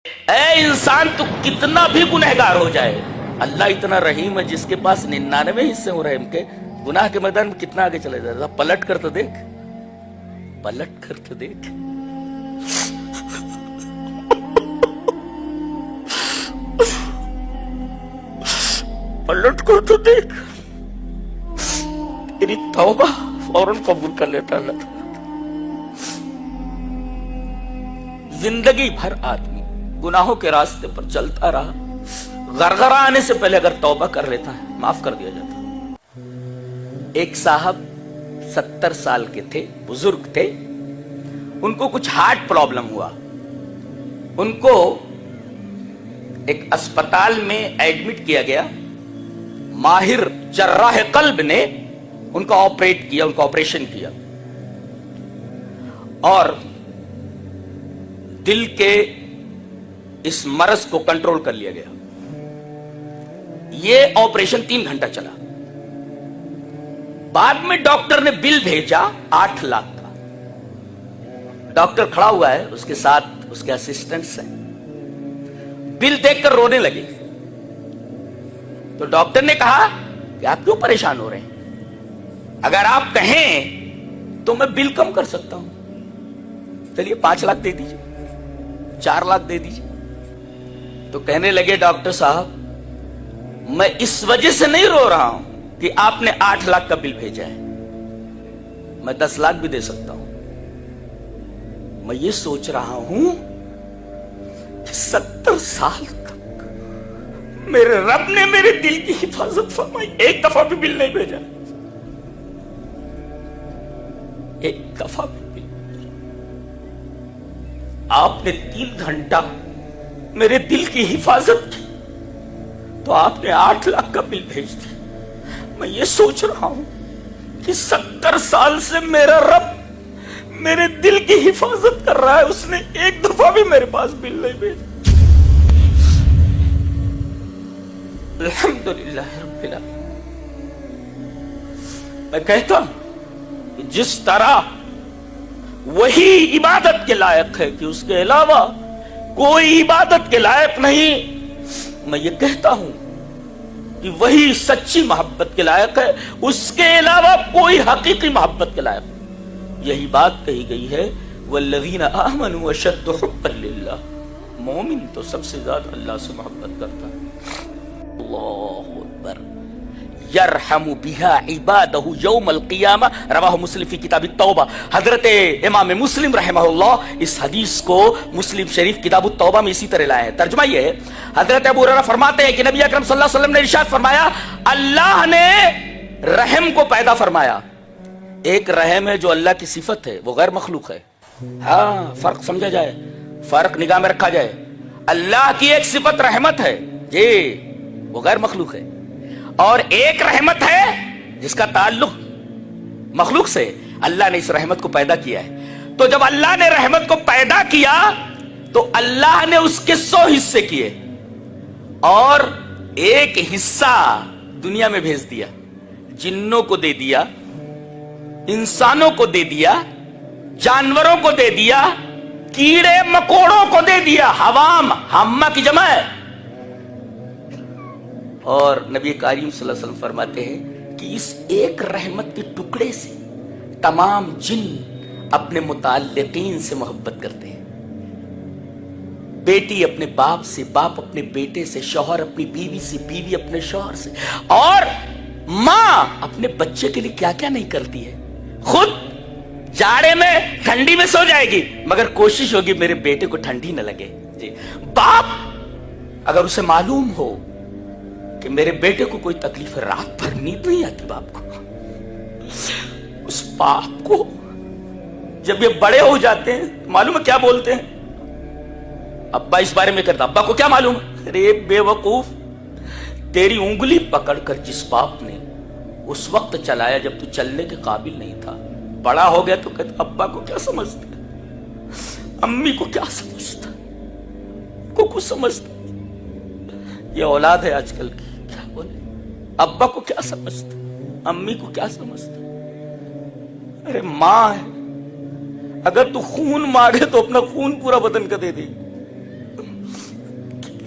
اے انسان تو کتنا بھی گنہگار ہو جائے، اللہ اتنا رحیم ہے جس کے پاس 99 حصے ہو رحم کے، گناہ کے میدان میں کتنا آگے چلے جائے گا۔ پلٹ کر تو دیکھ، پلٹ کر تو دیکھ، پلٹ کر تو دیکھ، تیری توبہ فوراً قبول کر لیتا اللہ تعالیٰ۔ زندگی بھر آدمی گناہوں کے راستے پر چلتا رہا، غرغرہ آنے سے پہلے اگر توبہ کر لیتا ہے معاف کر دیا جاتا۔ ایک صاحب 70 سال کے تھے، بزرگ تھے، ان کو کچھ ہارٹ پرابلم ہوا، ان کو ایک اسپتال میں ایڈمٹ کیا گیا، ماہر جراح قلب نے ان کا آپریشن کیا اور دل کے اس مرض کو کنٹرول کر لیا گیا۔ یہ آپریشن 3 گھنٹہ چلا، بعد میں ڈاکٹر نے بل بھیجا 8 لاکھ کا۔ ڈاکٹر کھڑا ہوا ہے، اس کے ساتھ اس کے اسسٹنٹس ہیں، بل دیکھ کر رونے لگے۔ تو ڈاکٹر نے کہا کہ آپ کیوں پریشان ہو رہے ہیں؟ اگر آپ کہیں تو میں بل کم کر سکتا ہوں، چلیے 5 لاکھ دے دیجیے، 4 لاکھ دے دیجیے۔ تو کہنے لگے ڈاکٹر صاحب میں اس وجہ سے نہیں رو رہا ہوں کہ آپ نے 8 لاکھ کا بل بھیجا ہے، میں 10 لاکھ بھی دے سکتا ہوں، میں یہ سوچ رہا ہوں کہ 70 سال تک میرے رب نے میرے دل کی حفاظت فرمائی، ایک دفعہ بھی بل نہیں بھیجا، ایک دفعہ بھی بل۔ آپ نے 3 گھنٹہ میرے دل کی حفاظت کی تو آپ نے 8 لاکھ کا بل بھیج دیا۔ میں یہ سوچ رہا ہوں کہ 70 سال سے میرا رب میرے دل کی حفاظت کر رہا ہے، اس نے ایک دفعہ بھی میرے پاس بل نہیں بھیجا۔ الحمدللہ رب العالمین۔ میں کہتا ہوں کہ جس طرح وہی عبادت کے لائق ہے کہ اس کے علاوہ کوئی عبادت کے لائق نہیں، میں یہ کہتا ہوں کہ وہی سچی محبت کے لائق ہے، اس کے علاوہ کوئی حقیقی محبت کے لائق نہیں۔ یہی بات کہی گئی ہے والذین آمنوا اشد حبا للہ، مومن تو سب سے زیادہ اللہ سے محبت کرتا ہے۔ اللہ اکبر، یرحم بها عبادہ یوم القیامہ، رواہ مسلم فی کتاب التوبہ۔ حضرت امام مسلم رحمہ اللہ اس حدیث کو مسلم شریف کتاب التوبہ میں اسی طرح لائے ہیں۔ ترجمہ یہ ہے، حضرت ابو ہریرہ فرماتے ہیں کہ نبی اکرم صلی اللہ علیہ وسلم نے ارشاد فرمایا اللہ نے رحم کو پیدا فرمایا۔ ایک رحم ہے جو اللہ کی صفت ہے، وہ غیر مخلوق ہے۔ ہاں فرق سمجھا جائے، فرق نگاہ میں رکھا جائے۔ اللہ کی ایک صفت رحمت ہے جی، وہ غیر مخلوق ہے، اور ایک رحمت ہے جس کا تعلق مخلوق سے۔ اللہ نے اس رحمت کو پیدا کیا ہے، تو جب اللہ نے رحمت کو پیدا کیا تو اللہ نے اس کے 100 حصے کیے اور ایک حصہ دنیا میں بھیج دیا، جنوں کو دے دیا، انسانوں کو دے دیا، جانوروں کو دے دیا، کیڑے مکوڑوں کو دے دیا، حوام، ہمہ کی جمع ہے۔ اور نبی کریم صلی اللہ علیہ وسلم فرماتے ہیں کہ اس ایک رحمت کے ٹکڑے سے تمام جن اپنے متعلقین سے محبت کرتے ہیں، بیٹی اپنے باپ سے، باپ اپنے بیٹے سے، شوہر اپنی بیوی سے، بیوی اپنے شوہر سے، اور ماں اپنے بچے کے لیے کیا کیا نہیں کرتی ہے۔ خود جاڑے میں ٹھنڈی میں سو جائے گی مگر کوشش ہوگی میرے بیٹے کو ٹھنڈی نہ لگے جی۔ باپ اگر اسے معلوم ہو کہ میرے بیٹے کو کوئی تکلیف ہے، رات بھر نیند نہیں آتی باپ کو، اس باپ کو جب یہ بڑے ہو جاتے ہیں معلوم ہے کیا بولتے ہیں؟ ابا اس بارے میں کرتا، ابا کو کیا معلوم ہے؟ ارے بے وقوف، تیری انگلی پکڑ کر جس باپ نے اس وقت چلایا جب تو چلنے کے قابل نہیں تھا، بڑا ہو گیا تو کہتا ابا کو کیا سمجھتا، امی کو کیا سمجھتا، کو کچھ سمجھتا۔ یہ اولاد ہے آج کل کی، کیا بولے، ابا کو کیا سمجھتا، امی کو کیا سمجھتا۔ ارے ماں ہے، اگر تو خون مانگے تو اپنا خون پورا بدن کا دے دے،